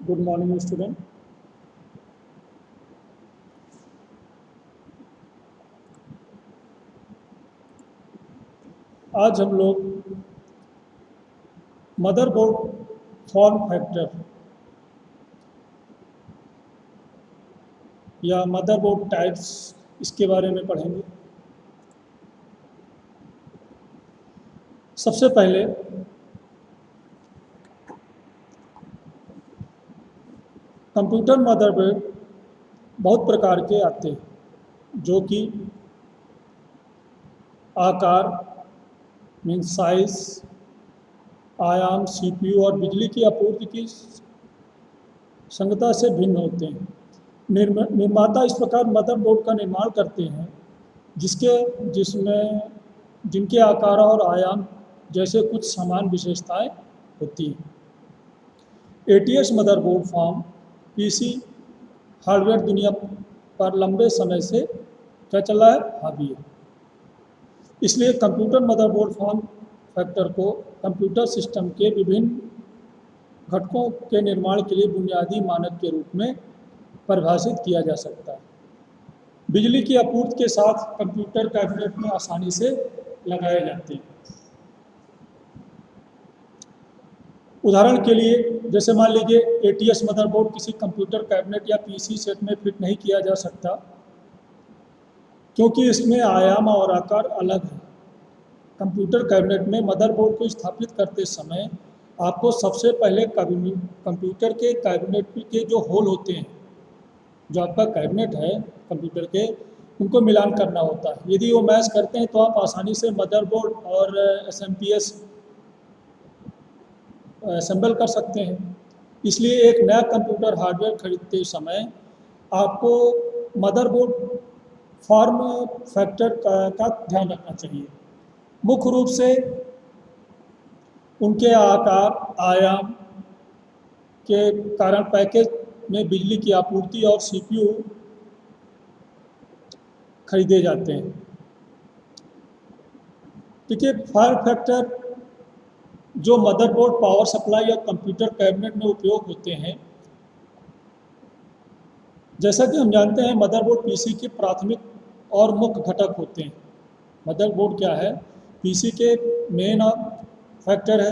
Good morning student. आज हम लोग मदरबोर्ड फॉर्म फैक्टर या मदरबोर्ड टाइप्स इसके बारे में पढ़ेंगे। सबसे पहले कंप्यूटर मदरबोर्ड बहुत प्रकार के आते हैं, जो कि आकार मीन साइज, आयाम, सीपीयू और बिजली की आपूर्ति की संगतता से भिन्न होते हैं। निर्माता इस प्रकार मदरबोर्ड का निर्माण करते हैं जिसमें जिनके आकार और आयाम जैसे कुछ समान विशेषताएं होती हैं। ATS motherboard form PC hardware दुनिया पर लंबे समय से क्या चल रहा है, हावी है। इसलिए कंप्यूटर मदरबोर्ड फॉर्म फैक्टर को कंप्यूटर सिस्टम के विभिन्न घटकों के निर्माण के लिए बुनियादी मानक के रूप में परिभाषित किया जा सकता है। बिजली की आपूर्ति के साथ कंप्यूटर कैबिनेट में आसानी से लगाए जाते हैं। उदाहरण के लिए जैसे मान लीजिए एटीएस मदरबोर्ड किसी कंप्यूटर कैबिनेट या पीसी सेट में फिट नहीं किया जा सकता, क्योंकि इसमें आयाम और आकार अलग है। कंप्यूटर कैबिनेट में मदरबोर्ड को स्थापित करते समय आपको सबसे पहले कंप्यूटर के कैबिनेट के जो होल होते हैं, जो आपका कैबिनेट है कंप्यूटर के, उनको मिलान करना होता है। यदि वो मैच करते हैं तो आप आसानी से मदरबोर्ड और एसएमपीएस असेंबल कर सकते हैं। इसलिए एक नया कंप्यूटर हार्डवेयर खरीदते समय आपको मदरबोर्ड फॉर्म फैक्टर का ध्यान रखना चाहिए। मुख्य रूप से उनके आकार, आयाम के कारण पैकेज में बिजली की आपूर्ति और सीपीयू खरीदे जाते हैं। देखिए, फॉर्म फैक्टर जो मदरबोर्ड, पावर सप्लाई या कंप्यूटर कैबिनेट में उपयोग होते हैं। जैसा कि हम जानते हैं मदरबोर्ड पीसी के प्राथमिक और मुख्य घटक होते हैं। मदरबोर्ड क्या है? पीसी के मेन फैक्टर है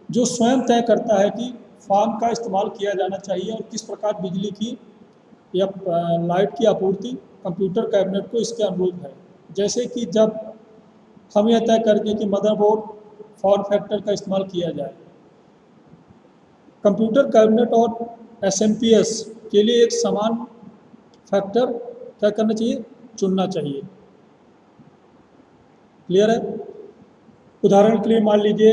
जो स्वयं तय करता है कि फॉर्म का इस्तेमाल किया जाना चाहिए और किस प्रकार बिजली की या लाइट की आपूर्ति कंप्यूटर कैबिनेट को इसके अनुरूप है। जैसे कि जब हम यह तय करेंगे कि मदरबोर्ड फॉर्म फैक्टर का इस्तेमाल किया जाए, कंप्यूटर कैबिनेट और एसएमपीएस के लिए एक समान फैक्टर क्या करना चाहिए, चुनना चाहिए। क्लियर है? उदाहरण के लिए मान लीजिए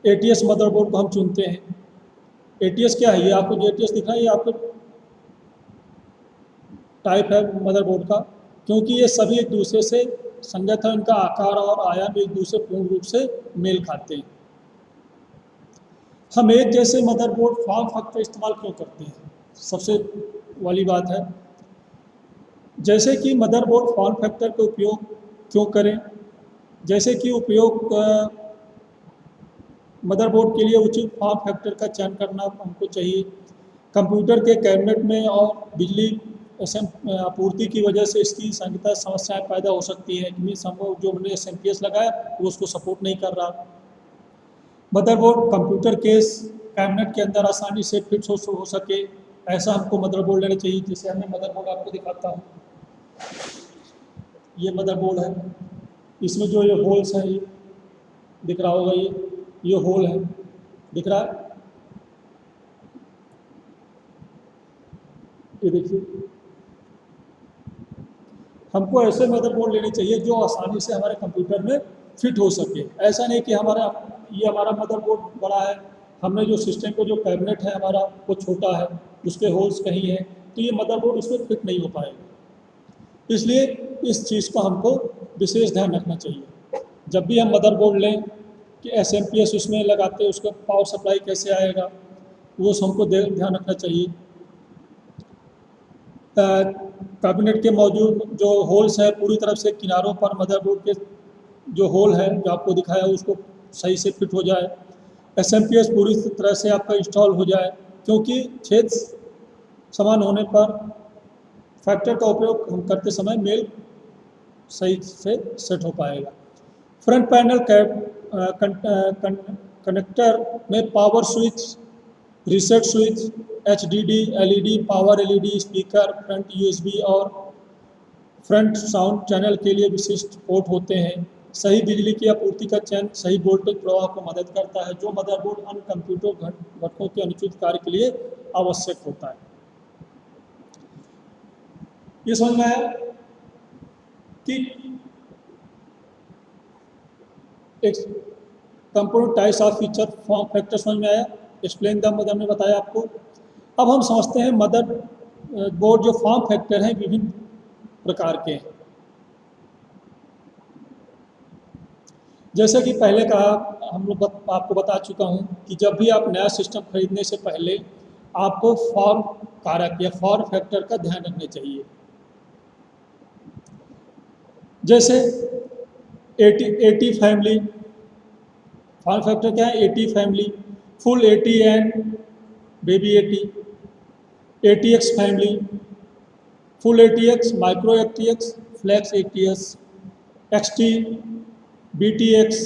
एटीएस मदरबोर्ड को हम चुनते हैं। एटीएस क्या है? ये आपको जो एटीएस दिख रहा है ये आपको टाइप है मदरबोर्ड का, क्योंकि ये सभी एक दूसरे से संगत है। इनका आकार और आयाम एक दूसरे पूर्ण रूप से मेल खाते हैं। हम एक जैसे मदरबोर्ड फॉर्म फैक्टर इस्तेमाल क्यों करते हैं? सबसे वाली बात है, जैसे कि मदरबोर्ड फॉर्म फैक्टर का उपयोग क्यों करें? जैसे कि उपयोग मदरबोर्ड के लिए उचित फॉर्म फैक्टर का चयन करना हमको चाहिए। कंप्यूटर के कैबिनेट में और बिजली आपूर्ति की वजह से इसकी संगीता समस्याएं पैदा हो सकती है कि संभव जो हमने एसएमपीएस लगाया वो उसको सपोर्ट नहीं कर रहा। मदरबोर्ड कंप्यूटर केस कैबिनेट के अंदर आसानी से फिट हो सके, ऐसा हमको मदरबोर्ड लेना चाहिए। जैसे हमने मदरबोर्ड आपको दिखाता हूँ, ये मदरबोर्ड है। इसमें जो ये होल्स हैं, ये दिख रहा होगा, ये होल है, दिख रहा है? ये देखिए, हमको ऐसे मदरबोर्ड लेने चाहिए जो आसानी से हमारे कंप्यूटर में फिट हो सके। ऐसा नहीं कि ये हमारा मदरबोर्ड बड़ा है, हमने जो सिस्टम को जो कैबिनेट है हमारा वो छोटा है, उसके होल्स कहीं हैं, तो ये मदरबोर्ड उसमें फिट नहीं हो पाएगा। इसलिए इस चीज़ का हमको विशेष ध्यान रखना चाहिए। जब भी हम मदरबोर्ड लें कि एसएमपीएस उसमें लगाते हैं, उसका पावर सप्लाई कैसे आएगा, वो हमको ध्यान रखना चाहिए। कैबिनेट के मौजूद जो होल्स है पूरी तरफ से किनारों पर मदरबोर्ड के जो होल है जो आपको दिखाया उसको सही से फिट हो जाए। SMPS पूरी तरह से आपका इंस्टॉल हो जाए, क्योंकि छेद समान होने पर फैक्टर का उपयोग हम करते समय मेल सही से सेट हो पाएगा। फ्रंट पैनल कनेक्टर में power switch, reset switch, HDD, LED, power LED, speaker, front USB और फ्रंट साउंड चैनल के लिए विशिष्ट पोर्ट होते हैं। सही बिजली की आपूर्ति का चयन सही वोल्टेज प्रवाह को मदद करता है, जो मदरबोर्ड अन्य कंप्यूटर घटकों के अनुचित कार्य के लिए आवश्यक होता है। ये समझ में आया कि एक component types of feature form factor समझ में आया। एक्सप्लेन द मदर ने बताया आपको। अब हम समझते हैं मदर बोर्ड जो फॉर्म फैक्टर हैं विभिन्न प्रकार के हैं। जैसे कि पहले कहा हम लोग आपको बता चुका हूं कि जब भी आप नया सिस्टम खरीदने से पहले आपको फॉर्म कारक या फॉर्म फैक्टर का ध्यान रखना चाहिए। जैसे 80 फैमिली, फॉर्म फैक्टर क्या है? 80 family, full 80 and baby 80, ATX family, full ATX, micro ATX, flex ATX, XT, BTX,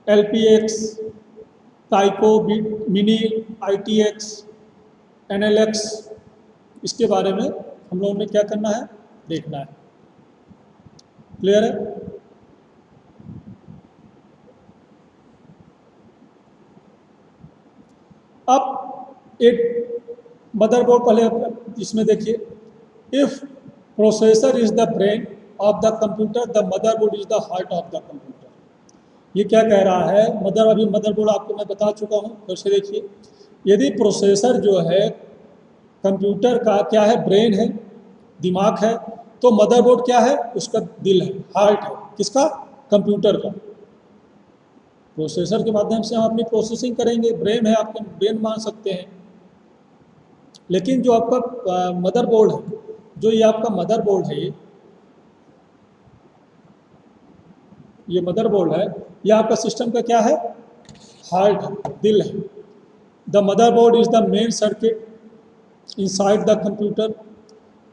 LPX, ताइको, मिनी, ITX, NLX, इसके बारे में हम लोगों ने क्या करना है, देखना है। क्लियर है? अब एक मदरबोर्ड पहले इसमें देखिए, if processor is the brain of the computer, the motherboard is the heart of the computer. ये क्या कह रहा है? अभी मदरबोर्ड आपको मैं बता चुका हूँ, फिर से देखिए। यदि प्रोसेसर जो है कंप्यूटर का क्या है, ब्रेन है, दिमाग है, तो मदरबोर्ड क्या है? उसका दिल है, हार्ट है। किसका? कंप्यूटर का। प्रोसेसर के माध्यम से हम अपनी प्रोसेसिंग करेंगे, ब्रेन है, आपके ब्रेन मान सकते हैं। लेकिन जो आपका मदरबोर्ड है, जो ये आपका मदरबोर्ड है, ये मदरबोर्ड है, ये आपका सिस्टम का क्या है? हार्ट है, दिल है। The motherboard is the main circuit inside the computer.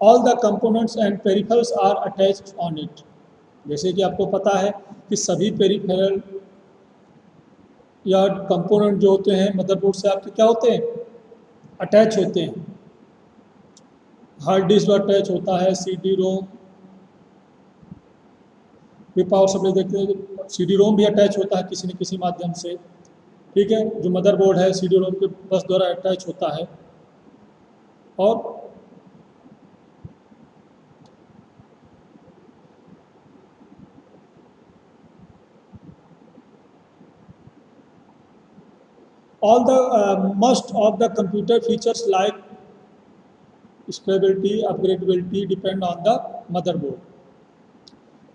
All the components and peripherals are attached on it. जैसे कि आपको पता है कि सभी पेरिफेरल या कंपोनेंट जो होते हैं मदरबोर्ड से आपके क्या होते हैं? अटैच होते हैं। हार्ड डिस्क अटैच होता है, CD रोम भी, पावर सप्लाई देखते हैं, CD रोम भी अटैच होता है किसी न किसी माध्यम से। ठीक है, जो मदरबोर्ड है CD रोम के बस द्वारा अटैच होता है। और all the most of the computer features like stability, upgradability depend on the motherboard.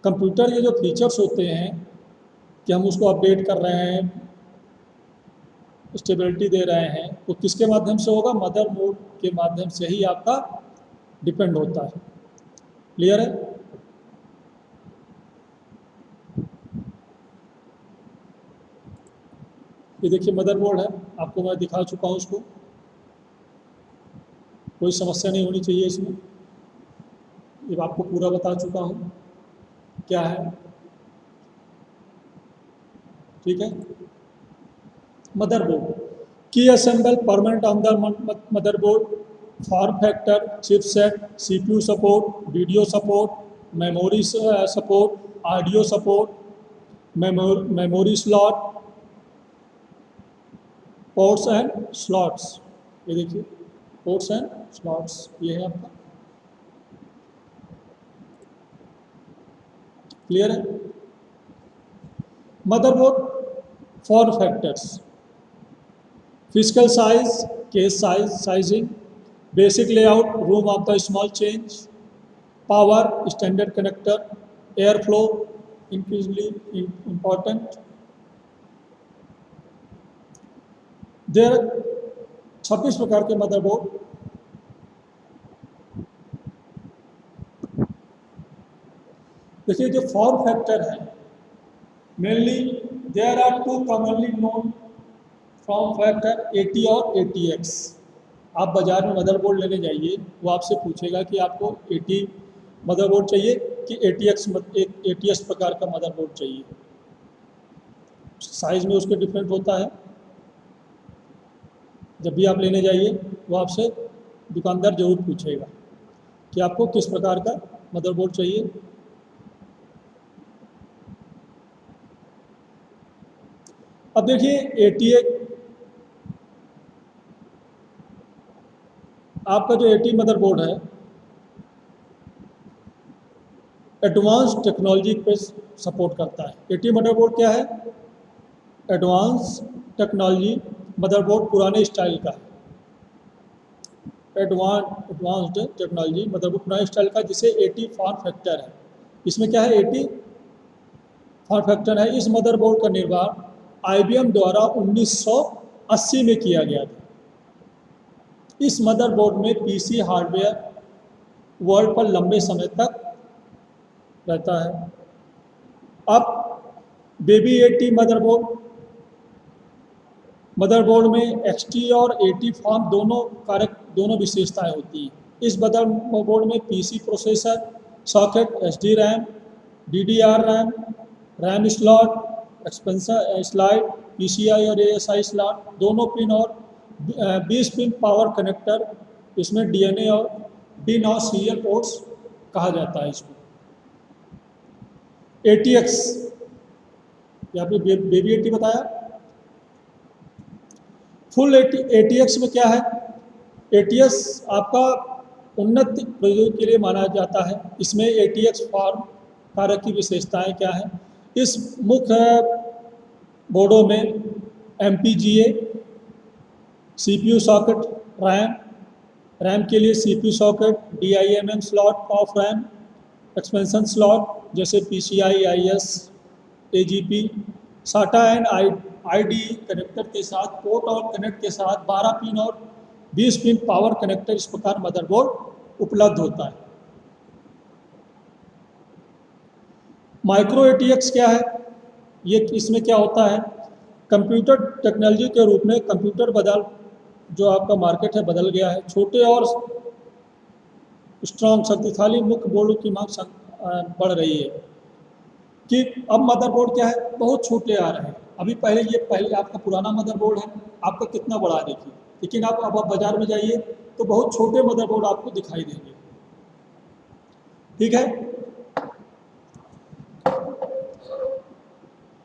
Computer के जो फीचर्स होते हैं कि हम उसको अपडेट कर रहे हैं, स्टेबिलिटी दे रहे हैं, वो किसके माध्यम से होगा? मदरबोर्ड के माध्यम से ही आपका डिपेंड होता है। क्लियर है? ये देखिए मदरबोर्ड है, आपको मैं दिखा चुका हूँ उसको, कोई समस्या नहीं होनी चाहिए इसमें। ये आपको पूरा बता चुका हूँ क्या है। ठीक है, मदरबोर्ड की assemble permanent on the motherboard, form factor, chipset, CPU support, video support, memory support, audio support, memory slot, ports and slots. ये देखिए पोर्ट्स एंड स्लॉट्स, ये है आपका। क्लियर है? Motherboard form factors, physical size, case size, sizing, basic layout, room of the small change, power, standard connector, air flow, increasingly important. There 26 प्रकार के motherboard. देखिए जो फॉर्म फैक्टर है, mainly there are two commonly known form factor, AT और ATX। आप बाज़ार में motherboard लेने जाइए, वो आपसे पूछेगा कि आपको AT मदरबोर्ड चाहिए कि ATX प्रकार का मदरबोर्ड चाहिए। साइज़ में उसके डिफरेंट होता है। जब भी आप लेने जाइए वो आपसे दुकानदार ज़रूर पूछेगा कि आपको किस प्रकार का मदरबोर्ड चाहिए। अब देखिए आपका जो AT मदरबोर्ड है, एडवांस टेक्नोलॉजी पे सपोर्ट करता है। AT मदरबोर्ड क्या है? एडवांस टेक्नोलॉजी मदरबोर्ड पुराने स्टाइल का है। एडवांस्ड टेक्नोलॉजी मदरबोर्ड पुराने स्टाइल का, जिसे AT फॉर्म फैक्टर है। इसमें क्या है? AT फॉर्म फैक्टर है। इस मदरबोर्ड का निर्माण IBM द्वारा 1980 में किया गया था। इस मदरबोर्ड में PC हार्डवेयर वर्ल्ड पर लंबे समय तक रहता है। अब बेबी AT मदरबोर्ड में XT और AT फॉर्म दोनों विशेषताएं होती हैं। इस मदरबोर्ड में PC processor, socket, SD RAM, DDR RAM, RAM slot, एक्सपेंसर slide, PCI और ASI स्लॉट, दोनों पिन और 20 पिन पावर कनेक्टर। इसमें DNA और DIN और सीरियल पोर्ट्स कहा जाता है इसको। ATX, यहाँ पे बेबी AT बताया। फुल ATX में क्या है? ATX आपका उन्नत प्रयोग के लिए माना जाता है। इसमें ATX फॉर्म कारक की विशेषताएं क्या है? इस मुख्य बोर्डों में MPGA, CPU सॉकेट, रैम के लिए CPU socket, DIMM slot of RAM, expansion slot जैसे PCI, IS, AGP, SATA and IDE connector के साथ, पोर्ट और कनेक्ट के साथ 12 पिन और 20 पिन पावर कनेक्टर। इस प्रकार मदरबोर्ड उपलब्ध होता है। माइक्रो ATX क्या है? ये इसमें क्या होता है? कंप्यूटर टेक्नोलॉजी के रूप में कंप्यूटर जो आपका मार्केट है बदल गया है। छोटे और स्ट्रॉन्ग शक्तिशाली मुख्य बोर्डों की मांग बढ़ रही है कि अब मदरबोर्ड क्या है? बहुत छोटे आ रहे हैं। अभी पहले आपका पुराना मदरबोर्ड है, आपका कितना बड़ा है देखिए, लेकिन अब आप बाजार में जाइए तो बहुत छोटे मदरबोर्ड आपको दिखाई देंगे। ठीक है,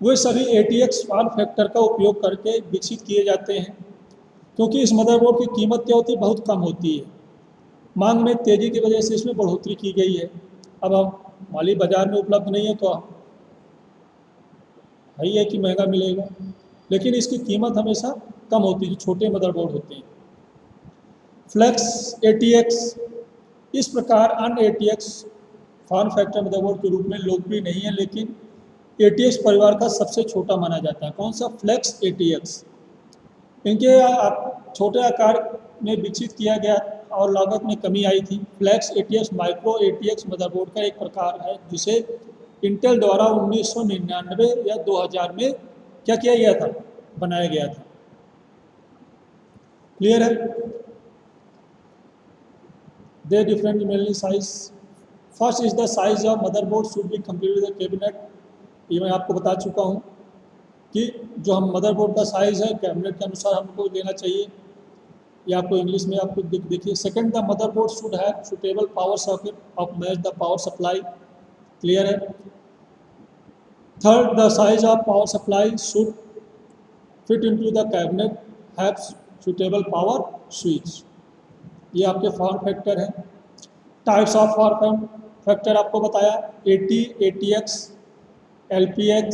वे सभी ATX फॉर्म फैक्टर का उपयोग करके विकसित किए जाते हैं, क्योंकि इस मदरबोर्ड की कीमत क्या होती है? बहुत कम होती है। मांग में तेज़ी की वजह से इसमें बढ़ोतरी की गई है। अब हम माली बाजार में उपलब्ध नहीं है तो है कि महंगा मिलेगा, लेकिन इसकी कीमत हमेशा कम होती है, जो छोटे मदरबोर्ड होते हैं। फ्लेक्स ATX इस प्रकार अन्य ATX फॉर्म फैक्टर मदरबोर्ड के रूप में लोकप्रिय नहीं है, लेकिन ATX परिवार का सबसे छोटा माना जाता है। कौन सा? Flex ATX। इनके छोटे आकार में विकसित किया गया और लागत में कमी आई थी। Flex ATX micro ATX motherboard का एक प्रकार है, जिसे इंटेल द्वारा 1999 या 2000 में क्या किया गया था? बनाया गया था। क्लियर है? They different mainly size. First is the size of motherboard should be complete with cabinet. ये मैं आपको बता चुका हूँ कि जो हम मदरबोर्ड का साइज़ है कैबिनेट के अनुसार हमको लेना चाहिए। ये आपको इंग्लिश में आपको देखिए। Second, the motherboard should have suitable power socket of match the power supply. Clear है? Third, the size of power supply should fit into the cabinet have suitable power switch. ये आपके फॉर्म फैक्टर हैं। Types of form factor आपको बताया, AT, ATX, LPX,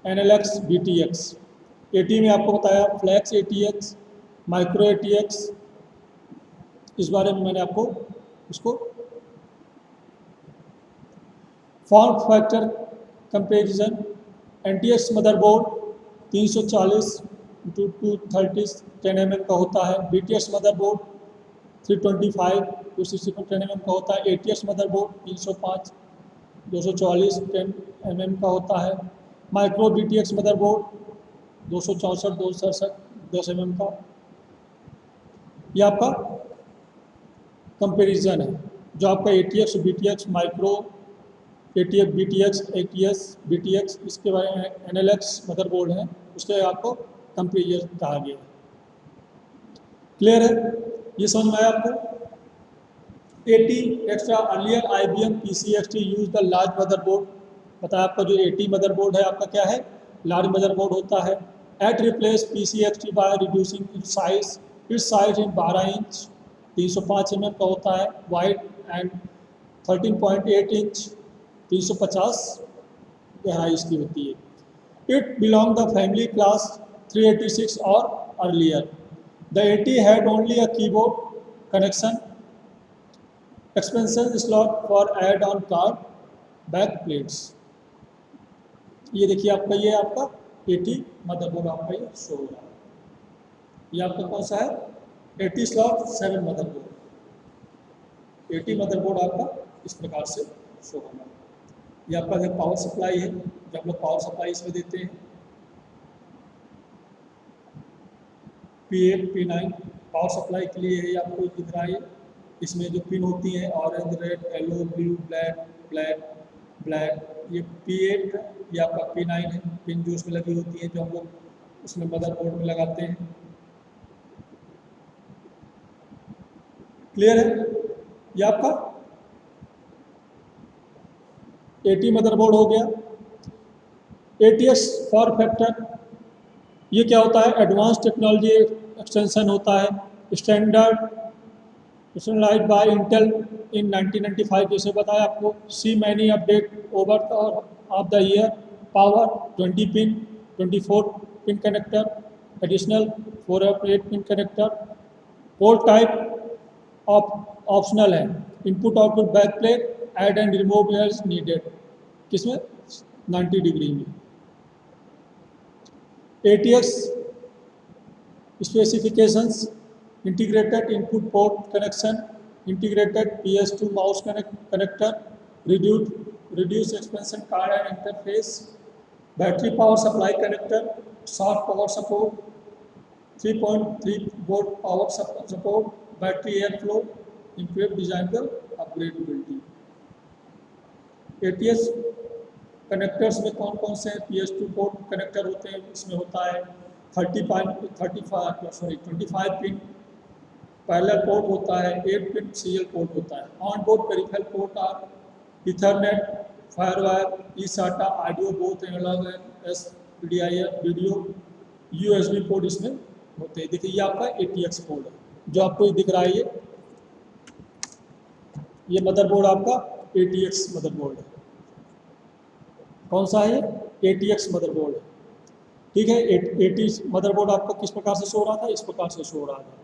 NLX, BTX। AT में आपको बताया flex ATX, micro ATX, इस बारे में मैंने आपको इसको form factor comparison. NTX motherboard 340 to 230 10 mm का होता है। BTX मदरबोर्ड 325 टू 64 10 mm का होता है। ATX मदरबोर्ड 305 244 10 mm का होता है। माइक्रो DTX मदरबोर्ड 264 267 10 mm का। ये आपका कंपैरिजन है, जो आपका ATX BTX micro ATX BTX ATS BTX इसके बारे में NLX मदरबोर्ड है, उसके आपको कंपैरिजन कहा गया है। क्लियर है, ये समझ में आया आपको। 80 extra earlier IBM PCXT use the large motherboard, बताया आपका जो 80 मदरबोर्ड है आपका क्या है, लार्ज मदरबोर्ड होता है। It replace PCXT by reducing its size in 12 inch 305 mm का होता है, वाइड एंड 13.8 इंच 350 गहराई इसकी होती है। It belong the family class 386 और earlier. The 80 had only a keyboard connection, expansion slot for add on card, back plates. ये देखिए आपका, ये आपका 80 मदरबोर्ड आपका ये शो हो रहा है। ये आपका कौन सा है, 80 स्लॉट 7 मदरबोर्ड। 80 मदरबोर्ड आपका इस प्रकार से शो होगा। ये आपका जो पावर सप्लाई है, जब हम लोग पावर सप्लाई इसमें देते हैं P8 P9 पावर सप्लाई के लिए ये आपको दिख रहा है। इसमें जो पिन होती हैं orange red yellow blue black black black, ये P8 है, ये आपका P9 है। पिन जो उसमें लगी होती है, जो हम लोग उसमें मदरबोर्ड में लगाते हैं। क्लियर है, ये आपका 80 मदरबोर्ड हो गया। ATX फॉर फैक्टर, ये क्या होता है, एडवांस टेक्नोलॉजी एक्सटेंशन होता है, स्टैंडर्डाइज्ड बाय इंटेल इन 1995, जैसे बताया आपको। See many update over of the year, power 20 pin 24 pin connector, additional 4 और 8 pin connector. Port type optional है, input output back plate, add and remove as needed, किसमें 90 degree में। ATX specifications, integrated input port connection, integrated PS2 mouse connector, reduced expansion card and interface, battery power supply connector, short power support, 3.3 volt power support, battery airflow, improved design upgradability। ATX connectors में कौन कौन से PS2 port connector होते हैं, इसमें होता है 25 pin parallel port होता है, 8 पिन सीरियल पोर्ट होता है। On board peripheral port are ethernet, firewire, eSATA, audio both analog and SPDIF video, USB port इसमें होते हैं। देखिए ये आपका ATX पोर्ट है, जो आपको दिख रहा है, ये मदरबोर्ड आपका ATX मदरबोर्ड है। कौन सा है, ATX मदरबोर्ड है। ठीक है, 80 मदरबोर्ड आपका किस प्रकार से शो हो रहा था, इस प्रकार से शो हो रहा था।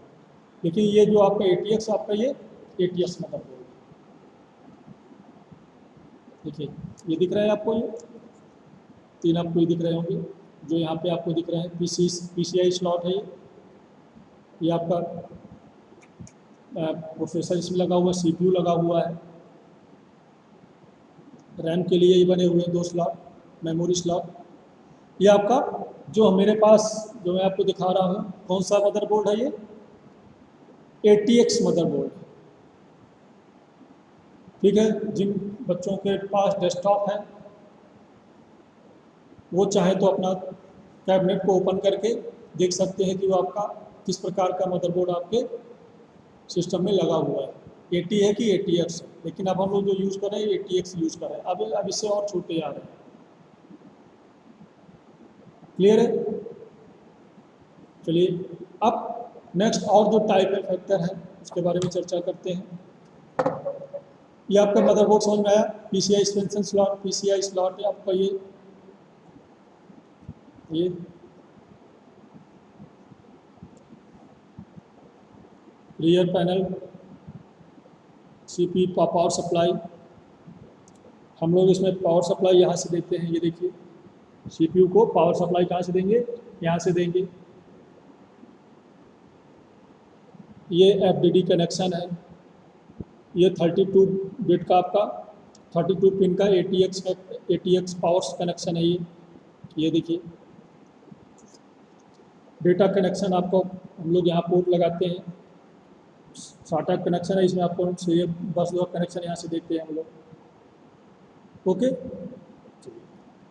लेकिन ये जो आपका ATX आपका ये ATX मदरबोर्ड, देखिए ये दिख रहा है आपको, ये 3 आपको ये दिख रहे होंगे, जो यहाँ पे आपको दिख रहे हैं। PCI स्लॉट है ये आपका प्रोसेसर इसमें लगा हुआ है, CPU लगा हुआ है, रैम के लिए ये बने हुए हैं 2 स्लॉट, मेमोरी स्लॉट। ये आपका जो मेरे पास जो मैं आपको दिखा रहा हूँ, कौन सा मदरबोर्ड है, ये ATX मदरबोर्ड है। ठीक है, जिन बच्चों के पास डेस्कटॉप है वो चाहे तो अपना कैबिनेट को ओपन करके देख सकते हैं कि वो आपका किस प्रकार का मदरबोर्ड आपके सिस्टम में लगा हुआ है, 80 है कि ATX है। लेकिन अब हम लोग जो यूज़ कर रहे हैं ATX यूज़ कर रहे हैं। अब इससे और छोटे आ रहे हैं। क्लियर है, चलिए अब नेक्स्ट और जो टाइप है फैक्टर है उसके बारे में चर्चा करते हैं। ये आपका मदरबोर्ड समझ में आया, PCI expansion slot, PCI slot है आपका ये rear panel, CPU power supply. हम लोग इसमें पावर सप्लाई यहाँ से देते हैं, ये देखिए CPU को पावर सप्लाई कहाँ से देंगे, यहाँ से देंगे। ये FDD कनेक्शन है, ये 32 बिट का आपका 32 पिन का ATX पावर कनेक्शन है ये। ये देखिए डेटा कनेक्शन, आपको हम लोग यहाँ पोर्ट लगाते हैं, साटा कनेक्शन है इसमें, आपको ये बस का कनेक्शन यहाँ से देखते हैं हम लोग। ओके,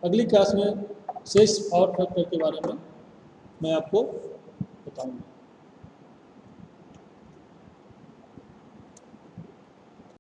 अगली क्लास में शेष पावर फैक्टर के बारे में मैं आपको बताऊंगा।